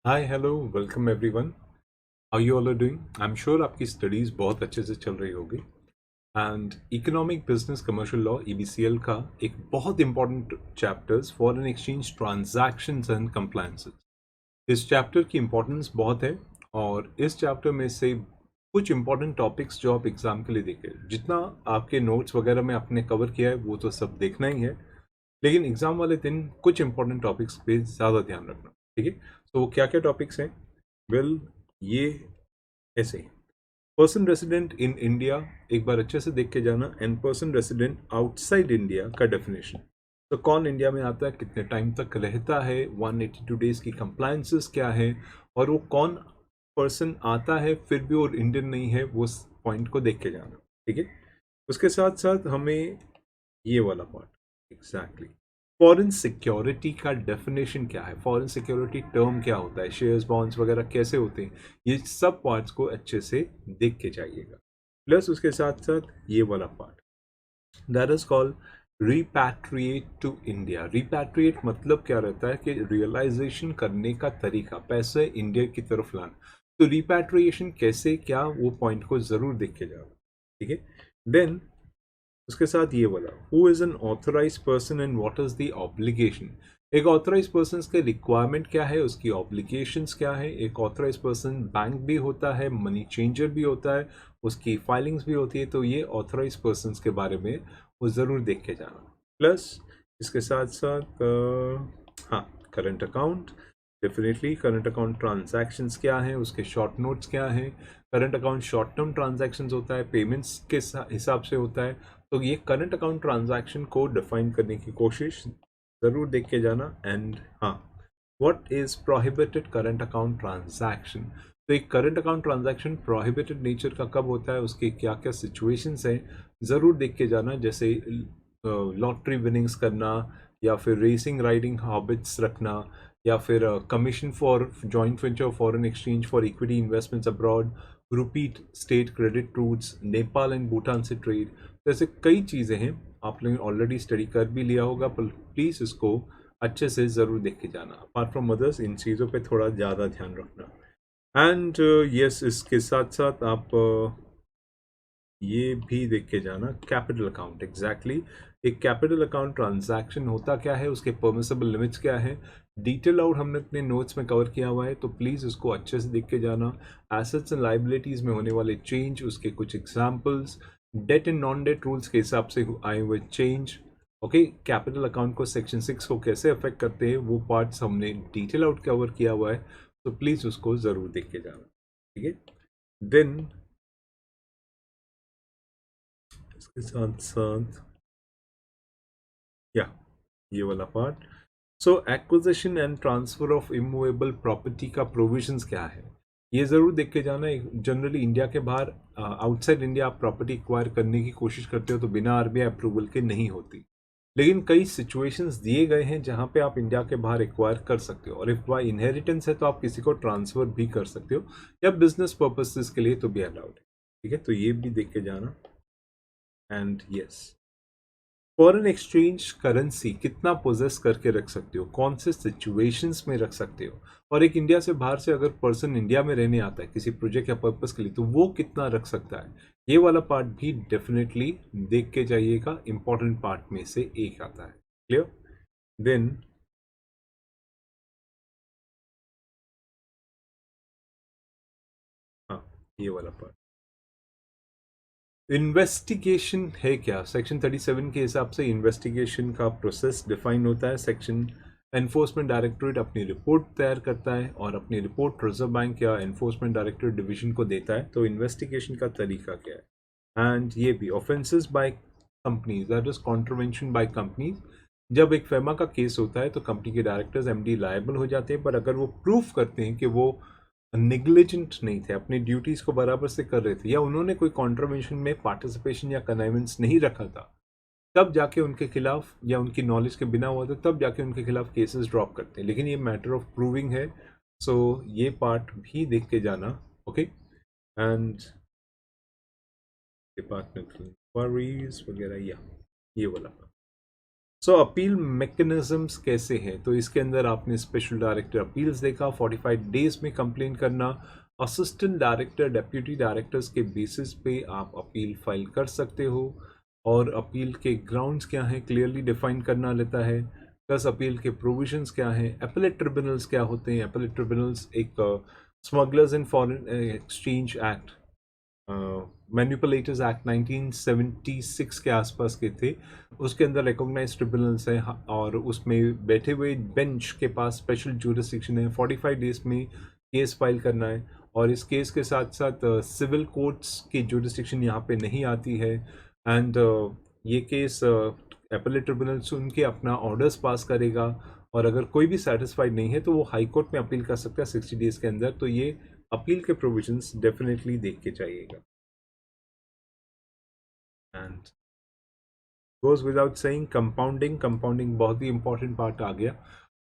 Hi hello welcome everyone. How you all are doing? I am sure आपकी studies बहुत अच्छे से चल रही होगी। And economic business commercial law EBCL का एक बहुत important chapters foreign exchange transactions and compliances. इस चैप्टर की इंपॉर्टेंस बहुत है और इस चैप्टर में से कुछ इंपॉर्टेंट टॉपिक्स जो आप एग्जाम के लिए देखें, जितना आपके नोट्स वगैरह में आपने कवर किया है वो तो सब देखना ही है, लेकिन एग्जाम वाले दिन कुछ इंपॉर्टेंट टॉपिक्स पे ज़्यादा ध्यान रखना। ठीक है, तो वो क्या क्या टॉपिक्स हैं? वेल, ये ऐसे पर्सन रेसिडेंट इन इंडिया एक बार अच्छे से देख के जाना, and person resident outside India का डेफिनेशन। तो कौन इंडिया में आता है, कितने टाइम तक रहता है, 182 डेज की कंप्लायंसेस क्या है, और वो कौन पर्सन आता है फिर भी वो इंडियन नहीं है, वो पॉइंट को देख के जाना। ठीक है, उसके साथ साथ हमें ये वाला पार्ट एग्जैक्टली फॉरेन सिक्योरिटी का डेफिनेशन क्या है, फॉरेन सिक्योरिटी टर्म क्या होता है, शेयर्स बॉन्ड्स वगैरह कैसे होते हैं, ये सब पार्ट्स को अच्छे से देख के जाइएगा। प्लस उसके साथ साथ ये वाला part that is called repatriate to India. Repatriate मतलब क्या रहता है कि रियलाइजेशन करने का तरीका, पैसे इंडिया की तरफ लाना। तो रिपैट्रिएशन कैसे, क्या, वो पॉइंट को जरूर देख के जाओ। ठीक है, देन उसके साथ ये बोला who is an authorise person and what is the obligation. एक ऑथराइज पर्सन के रिक्वायरमेंट क्या है, उसकी ऑब्लिगेशंस क्या है। एक ऑथराइज पर्सन बैंक भी होता है, मनी चेंजर भी होता है, उसकी फाइलिंग्स भी होती है। तो ये ऑथराइज पर्सन के बारे में वो ज़रूर देख के जाना। प्लस इसके साथ साथ हाँ, current account, definitely current account transactions क्या हैं, उसके शॉर्ट नोट्स क्या हैं। Current account short term transactions होता है, पेमेंट्स के हिसाब से होता है। तो ये करंट अकाउंट ट्रांजैक्शन को डिफाइन करने की कोशिश ज़रूर देख के जाना। एंड हाँ, what is prohibited current account transaction. तो एक current account transaction prohibited nature का कब होता है, उसके क्या क्या सिचुएशंस हैं, ज़रूर देख के जाना। जैसे लॉटरी विनिंग्स करना, या फिर रेसिंग राइडिंग हॉबिट्स रखना, या फिर commission for joint venture foreign exchange for equity investments abroad, repeat state credit routes, Nepal and Bhutan से ट्रेड। तो ऐसे कई चीज़ें हैं, आप लोगों ने ऑलरेडी स्टडी कर भी लिया होगा, पर प्लीज़ इसको अच्छे से ज़रूर देख के जाना। अपार्ट फ्रॉम अदर्स, इन चीज़ों पे थोड़ा ज़्यादा ध्यान रखना। एंड यस, इसके साथ साथ आप ये भी देख के जाना कैपिटल अकाउंट एग्जैक्टली। एक कैपिटल अकाउंट ट्रांजैक्शन होता क्या है, उसके परमिसिबल लिमिट्स क्या है, डिटेल आउट हमने अपने नोट्स में कवर किया हुआ है, तो प्लीज़ उसको अच्छे से देख के जाना। एसेट्स एंड लाइबिलिटीज़ में होने वाले चेंज, उसके कुछ examples, debt and non debt rules के हिसाब से आए हुए चेंज। ओके, कैपिटल अकाउंट को सेक्शन 6 को कैसे अफेक्ट करते हैं, वो पार्ट्स हमने डिटेल आउट कवर किया हुआ है, तो प्लीज़ उसको ज़रूर देख के जाना। ठीक है, देन इसके साथ साथ या ये वाला part, so acquisition and transfer of immovable property का प्रोविजंस क्या है, ये ज़रूर देख के जाना। जनरली इंडिया के बाहर, आउटसाइड इंडिया आप प्रॉपर्टी एक्वायर करने की कोशिश करते हो तो बिना आरबीआई अप्रूवल के नहीं होती, लेकिन कई सिचुएशंस दिए गए हैं जहां पे आप इंडिया के बाहर एक्वायर कर सकते हो। और इफ बाय इनहेरिटेंस है तो आप किसी को ट्रांसफर भी कर सकते हो, या बिजनेस पर्पसेस के लिए तो भी अलाउड है। ठीक है, तो ये भी देख के जाना। And yes, foreign exchange currency कितना पोजेस करके रख सकते हो, कौन से सिचुएशंस में रख सकते हो, और एक इंडिया से बाहर से अगर पर्सन इंडिया में रहने आता है किसी प्रोजेक्ट या पर्पस के लिए, तो वो कितना रख सकता है। ये वाला पार्ट भी डेफिनेटली देख के जाइएगा, इंपॉर्टेंट पार्ट में से एक आता है। क्लियर? देन हाँ, ये वाला पार्ट इन्वेस्टिगेशन है क्या, सेक्शन 37 के हिसाब से इन्वेस्टिगेशन का प्रोसेस डिफाइन होता है। सेक्शन एनफोर्समेंट डायरेक्टोरेट अपनी रिपोर्ट तैयार करता है और अपनी रिपोर्ट रिजर्व बैंक या एनफोर्समेंट डायरेक्टोरेट डिवीजन को देता है। तो इन्वेस्टिगेशन का तरीका क्या है, एंड ये भी offences by companies, that is contravention by companies. जब एक फेमा का केस होता है तो कंपनी के डायरेक्टर्स एमडी लायबल हो जाते हैं, पर अगर वो प्रूफ करते हैं कि वो निग्लिजेंट नहीं थे, अपनी ड्यूटीज को बराबर से कर रहे थे, या उन्होंने कोई कॉन्ट्रवेंशन में पार्टिसिपेशन या कनाइवेंस नहीं रखा था, तब जाके उनके खिलाफ, या उनकी नॉलेज के बिना हुआ था तब जाके उनके खिलाफ केसेस ड्रॉप करते हैं। लेकिन ये मैटर ऑफ प्रूविंग है, सो ये पार्ट भी देख के जाना। ओके, एंड डिपार्टमेंटल इंक्वायरीज वगैरह, या ये वाला सो अपील मैकेनिज्म्स कैसे हैं, तो इसके अंदर आपने स्पेशल डायरेक्टर अपील्स देखा, 45 डेज में कंप्लेन करना, असिस्टेंट डायरेक्टर डेप्यूटी डायरेक्टर्स के बेसिस पे आप अपील फाइल कर सकते हो, और अपील के ग्राउंड्स क्या हैं क्लियरली डिफाइन करना लेता है, प्लस अपील के प्रोविजंस क्या हैं, एपेलेट ट्रिब्यूनल्स क्या होते हैं। एपेलेट ट्रिब्यूनल्स एक smugglers in foreign exchange act, manipulators act 1976 के आसपास के थे, उसके अंदर रिकॉग्नाइज ट्रिब्यूनल्स हैं, और उसमें बैठे हुए बेंच के पास स्पेशल ज्यूरिसडिक्शन है, 45 डेज में केस फाइल करना है, और इस केस के साथ साथ सिविल कोर्ट्स की ज्यूरिसडिक्शन यहाँ पे नहीं आती है। एंड ये केस एपेलेट ट्रिब्यूनल सुन के अपना ऑर्डर्स पास करेगा, और अगर कोई भी सेटिस्फाइड नहीं है तो वो हाई कोर्ट में अपील कर सकता है 60 डेज के अंदर। तो ये अपील के प्रोविजंस डेफिनेटली देख के चाहिएगा। And goes without saying compounding बहुत ही इंपॉर्टेंट पार्ट आ गया।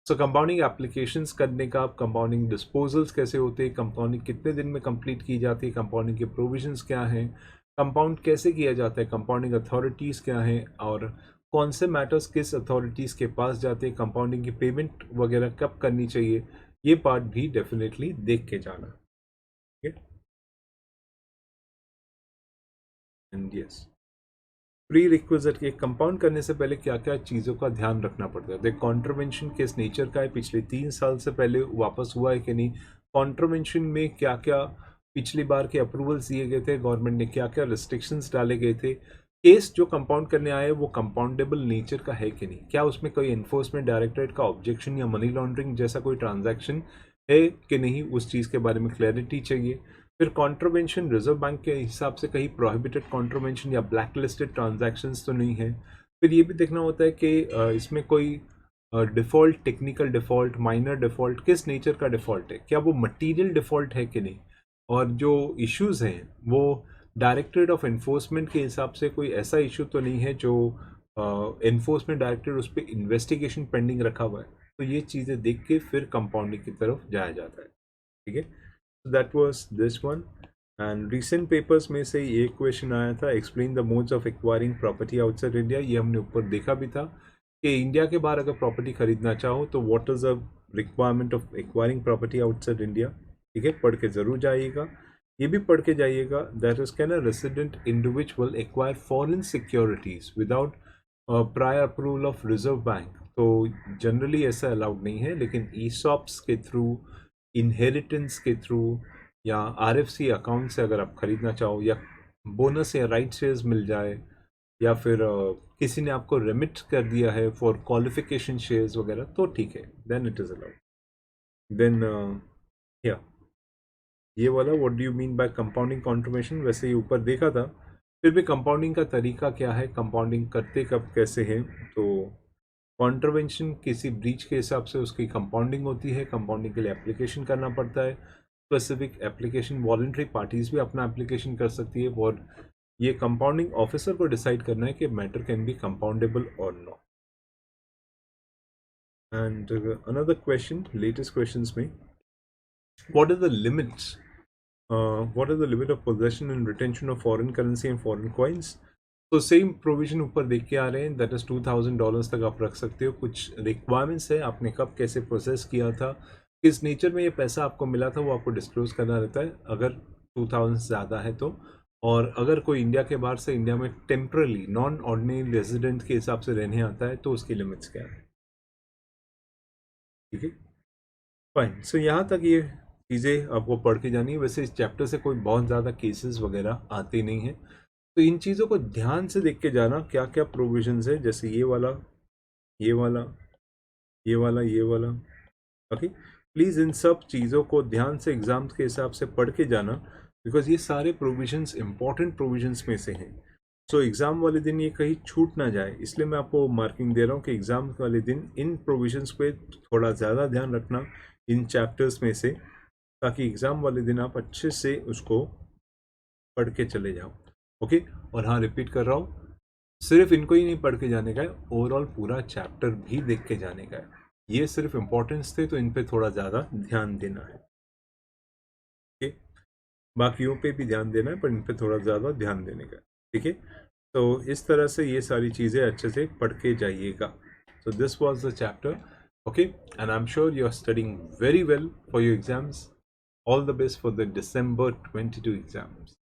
सो कंपाउंडिंग एप्लीकेशंस करने का, कंपाउंडिंग डिस्पोजल्स कैसे होते हैं, कंपाउंडिंग कितने दिन में कंप्लीट की जाती है, कंपाउंडिंग के प्रोविजंस क्या हैं, कंपाउंड कैसे किया जाता है, कंपाउंडिंग अथॉरिटीज़ क्या हैं, और कौन से मैटर्स किस अथॉरिटीज़ के पास जाते हैं, कंपाउंडिंग की पेमेंट वगैरह कब करनी चाहिए, ये पार्ट भी डेफिनेटली देख के जाना। ठीक है, एंड यस, प्री रिक्विजिट के कंपाउंड करने से पहले क्या क्या चीज़ों का ध्यान रखना पड़ता है। देख, कॉन्ट्रवेंशन किस नेचर का है, पिछले 3 साल से पहले वापस हुआ है कि नहीं, कॉन्ट्रवेंशन में क्या क्या पिछली बार के अप्रूवल्स दिए गए थे, गवर्नमेंट ने क्या क्या रिस्ट्रिक्शंस डाले गए थे, केस जो कंपाउंड करने आए वो कंपाउंडेबल नेचर का है कि नहीं, क्या उसमें कोई एनफोर्समेंट डायरेक्टरेट का ऑब्जेक्शन या मनी लॉन्ड्रिंग जैसा कोई ट्रांजैक्शन है कि नहीं, उस चीज़ के बारे में क्लैरिटी चाहिए। फिर कॉन्ट्रवेंशन रिजर्व बैंक के हिसाब से कहीं प्रोहिबिटेड कॉन्ट्रवेंशन या ब्लैक लिस्टेड ट्रांजैक्शंस तो नहीं है। फिर ये भी देखना होता है कि इसमें कोई default, technical default, minor default, किस नेचर का डिफ़ॉल्ट है, क्या वो मटीरियल डिफ़ॉल्ट है कि नहीं, और जो इश्यूज़ हैं वो डायरेक्टरेट ऑफ एनफोर्समेंट के हिसाब से कोई ऐसा इशू तो नहीं है जो एनफोर्समेंट डायरेक्टरेट उस पर इन्वेस्टिगेशन पेंडिंग रखा हुआ है। तो ये चीज़ें देख के फिर कंपाउंडिंग की तरफ जाया जाता है। ठीक है, that was this one. And recent papers में से एक क्वेश्चन आया था, explain the modes of acquiring property outside India. ये हमने ऊपर देखा भी था कि इंडिया के बाहर अगर प्रॉपर्टी खरीदना चाहो तो what is the requirement of acquiring property outside India. ठीक है, पढ़ के ज़रूर जाइएगा। ये भी पढ़ के जाइएगा, that is can a resident individual acquire foreign securities without prior approval of reserve bank. तो जनरली ऐसा अलाउड नहीं है, लेकिन ईसॉप्स के थ्रू, इनहेरिटेंस के थ्रू, या आरएफसी अकाउंट से अगर आप खरीदना चाहो, या बोनस या राइट शेयर्स मिल जाए, या फिर किसी ने आपको रेमिट कर दिया है फॉर क्वालिफिकेशन शेयर्स वगैरह, तो ठीक है, then it is allowed. Then या ये वाला what do you mean by compounding contribution, वैसे ही ऊपर देखा था। फिर भी कंपाउंडिंग का तरीका क्या है, कंपाउंडिंग करते कब कैसे हैं, तो कॉन्ट्रवेंशन किसी ब्रीच के हिसाब से उसकी कंपाउंडिंग होती है, कंपाउंडिंग के लिए एप्लीकेशन करना पड़ता है, स्पेसिफिक एप्लीकेशन, वॉलंटरी पार्टीज भी अपना एप्लीकेशन कर सकती है, और ये कंपाउंडिंग ऑफिसर को डिसाइड करना है कि मैटर कैन बी कंपाउंडेबल और not. And another question, latest questions में, what are the limits, what is the limit of possession and retention of foreign currency and foreign coins? तो same provision ऊपर देख के आ रहे हैं, दैट इज $2000 तक आप रख सकते हो। कुछ रिक्वायरमेंट्स है, आपने कब कैसे प्रोसेस किया था, किस नेचर में ये पैसा आपको मिला था, वो आपको डिस्क्लोज करना रहता है अगर 2000 ज़्यादा है तो। और अगर कोई इंडिया के बाहर से इंडिया में टेम्परली नॉन ऑर्डिनरी रेजिडेंट के हिसाब से रहने आता है तो उसकी लिमिट्स क्या है। ठीक है, फाइन। सो यहाँ तक ये चीज़ें आपको पढ़ के जानी है। वैसे इस चैप्टर से कोई बहुत ज़्यादा केसेस वगैरह आते नहीं हैं, तो इन चीज़ों को ध्यान से देख के जाना क्या क्या प्रोविजंस है, जैसे ये वाला, ये वाला, ये वाला, ये वाला। ओके, प्लीज़ इन सब चीज़ों को ध्यान से एग्जाम्स के हिसाब से पढ़ के जाना, बिकॉज ये सारे प्रोविजंस इंपॉर्टेंट प्रोविजंस में से हैं। सो एग्ज़ाम वाले दिन ये कहीं छूट ना जाए, इसलिए मैं आपको मार्किंग दे रहा हूँ कि एग्ज़ाम वाले दिन इन प्रोविजंस पे थोड़ा ज़्यादा ध्यान रखना, इन चैप्टर्स में से, ताकि एग्ज़ाम वाले दिन आप अच्छे से उसको पढ़ के चले जाओ। ओके, और हाँ, रिपीट कर रहा हूँ, सिर्फ इनको ही नहीं पढ़ के जाने का है, ओवरऑल पूरा चैप्टर भी देख के जाने का है। ये सिर्फ इम्पोर्टेंस थे तो इन पे थोड़ा ज़्यादा ध्यान देना है। ओके, बाकियों पे भी ध्यान देना है, पर इन पे थोड़ा ज़्यादा ध्यान देने का है। ठीक है, तो इस तरह से ये सारी चीज़ें अच्छे से पढ़ के जाइएगा. So this was the chapter. Okay, and I'm sure you're studying very well for your exams. All the best for the December 22 exams.